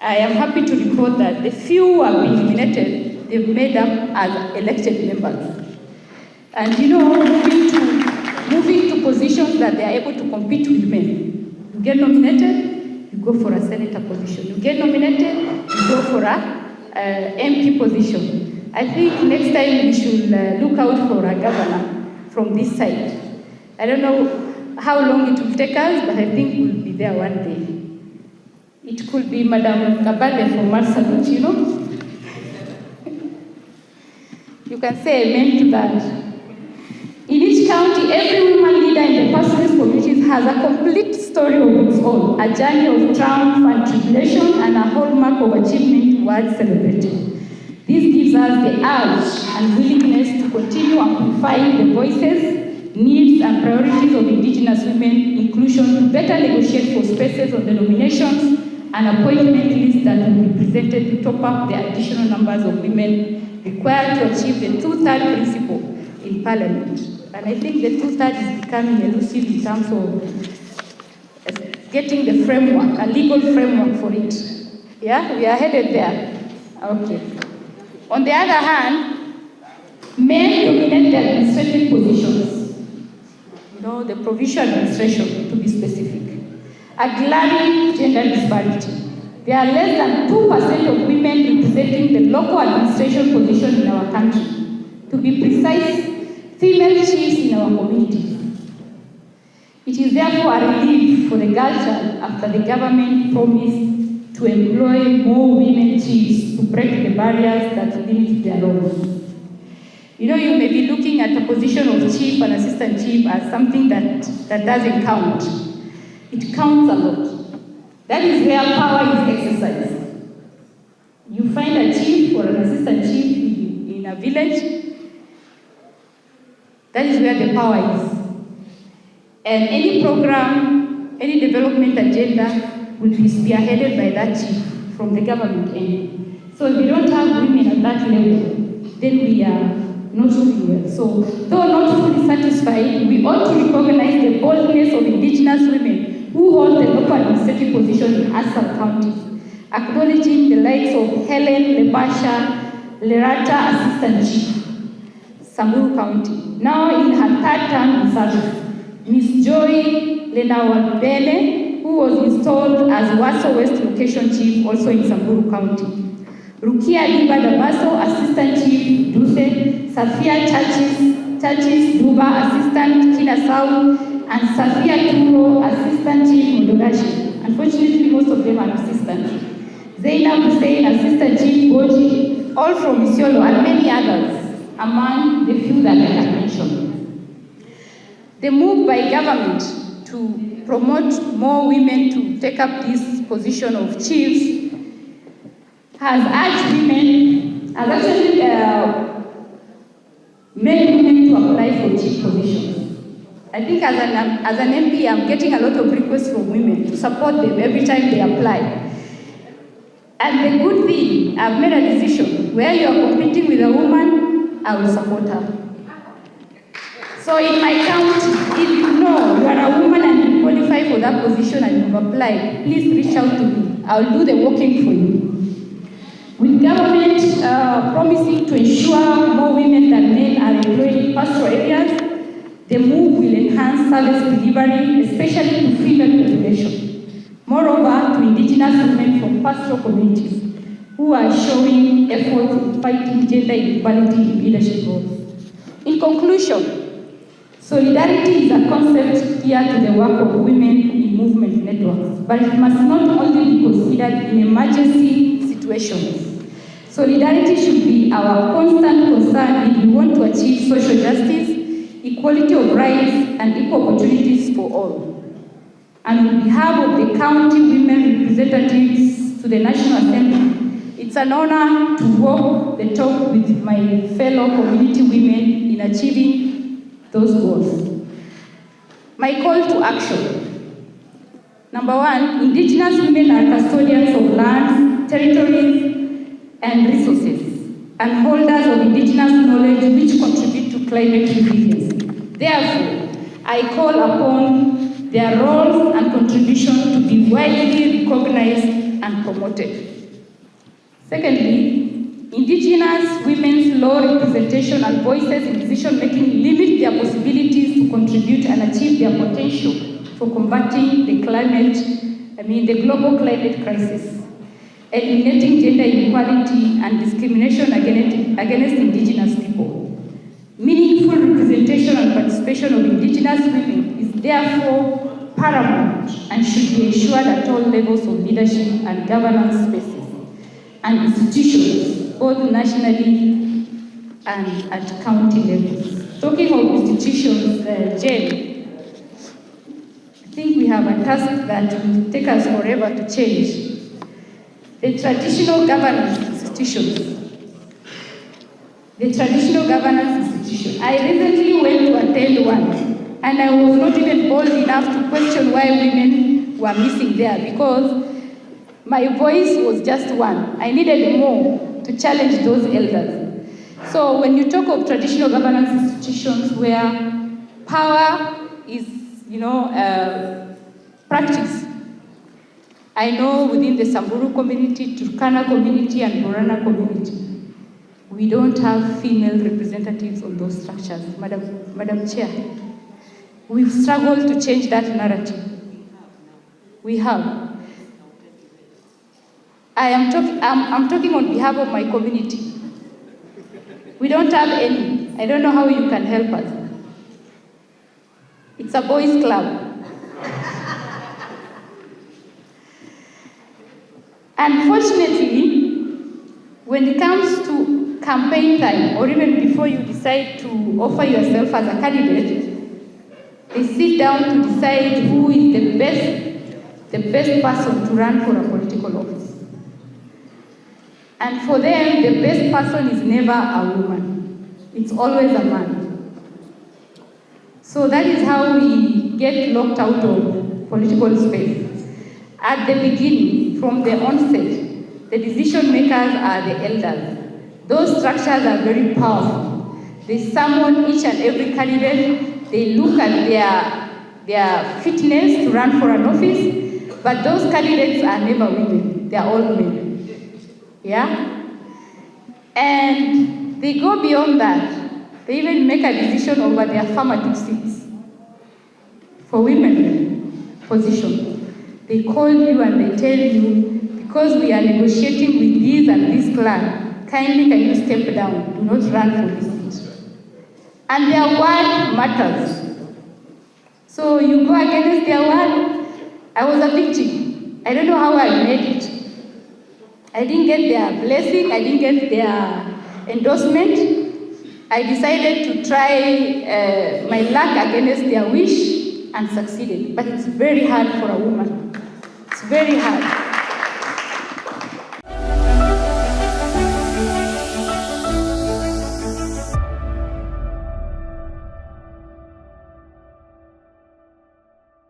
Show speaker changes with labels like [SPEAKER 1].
[SPEAKER 1] I am happy to report that the few who have been nominated, they've made up as elected members. And moving to positions that they are able to compete with men. You get nominated, you go for a senator position. You get nominated, you go for a MP position. I think next time we should look out for a governor from this side. I don't know how long it will take us, but I think we'll be there one day. It could be Madam Kabale from Marsabit, You can say amen to that. In each county, every woman leader in the pastoralist communities has a complete story of its own, a journey of triumph and tribulation, and a hallmark of achievement worth celebrating. This gives us the urge and willingness to continue amplifying the voices, needs, and priorities of Indigenous women inclusion to better negotiate for spaces on the nominations and appointment list that will be presented to top up the additional numbers of women required to achieve the two-thirds principle in Parliament. And I think the two-thirds is becoming elusive in terms of getting the framework, a legal framework for it. Yeah, we are headed there. Okay. On the other hand, men dominate the administrative positions. The provincial administration, to be specific. A glaring gender disparity. There are less than 2% of women representing the local administration position in our country. To be precise, female chiefs in our communities. It is therefore a relief for the girl child after the government promised to employ more women chiefs to break the barriers that limit their roles. You may be looking at a position of chief and assistant chief as something that doesn't count. It counts a lot. That is where power is exercised. You find a chief or an assistant chief in a village. That is where the power is. And any program, any development agenda will be spearheaded by that chief from the government end. So if we don't have women at that level, then we are not doing well. So though not fully satisfied, we ought to recognize the boldness of Indigenous women who hold the local administrative position in Asal County, acknowledging the likes of Helen Lebasha, Lerata Assistant Chief, Samburu County, now in her third term in service. Ms. Joy Lenawabene, who was installed as Waso West Location Chief, also in Samburu County. Rukia Liba Dabaso, Assistant Chief, Duse, Safia Churches Duba, Assistant Kinasau, and Safia Turo, Assistant Chief, Modogashi. Unfortunately, most of them are assistants. Zainab Hussein, Assistant Chief, Boji, all from ISIOLO, and many others, among the few that I have mentioned. The move by government to promote more women to take up this position of chiefs has actually made women to apply for chief positions. I think as an MP, I'm getting a lot of requests from women to support them every time they apply. And the good thing, I've made a decision. Where you are competing with a woman, I will support her. So in my county, if you know you are a woman and you qualify for that position and you've applied, please reach out to me. I'll do the working for you. With government promising to ensure more women than men are employed in pastoral areas, the move will enhance service delivery, especially to female population. Moreover, to Indigenous women from pastoral communities who are showing efforts in fighting gender inequality in leadership roles. In conclusion, solidarity is a concept dear to the work of women in movement networks, but it must not only be considered in emergency situations. Solidarity should be our constant concern if we want to achieve social justice, equality of rights, and equal opportunities for all. And on behalf of the county women representatives to the National Assembly, it's an honor to walk the talk with my fellow community women in achieving those goals. My call to action. Number one, Indigenous women are custodians of lands, territories, and resources, and holders of Indigenous knowledge which contribute to climate resilience. Therefore, I call upon their roles and contribution to be widely recognized and promoted. Secondly, indigenous women's low representation and voices in decision-making limit their possibilities to contribute and achieve their potential for combating the global climate crisis, eliminating gender inequality and discrimination against indigenous people. Meaningful representation and participation of indigenous women is therefore paramount and should be ensured at all levels of leadership and governance spaces and institutions, both nationally and at county levels. Talking of institutions, Jane, I think we have a task that will take us forever to change. The traditional governance institutions. The traditional governance institution. I recently went to attend one, and I was not even bold enough to question why women were missing there, because my voice was just one. I needed more to challenge those elders. So when you talk of traditional governance institutions where power is, practiced, I know within the Samburu community, Turkana community, and Borana community, we don't have female representatives on those structures. Madam Chair, we've struggled to change that narrative. We have. I'm talking on behalf of my community. We don't have any. I don't know how you can help us. It's a boys' club. Unfortunately, when it comes to campaign time, or even before you decide to offer yourself as a candidate, they sit down to decide who is the best person to run for a political office. And for them, the best person is never a woman. It's always a man. So that is how we get locked out of political space. At the beginning, from the onset, the decision makers are the elders. Those structures are very powerful. They summon each and every candidate. They look at their fitness to run for an office, but those candidates are never women. They are all men. Yeah? And they go beyond that. They even make a decision over the affirmative seats for women position. They call you and they tell you, because we are negotiating with this and this clan, kindly can you step down, do not run for this seat. And their word matters. So you go against their word. I was a victim. I don't know how I made it. I didn't get their blessing, I didn't get their endorsement. I decided to try my luck against their wish and succeeded. But it's very hard for a woman. It's very hard.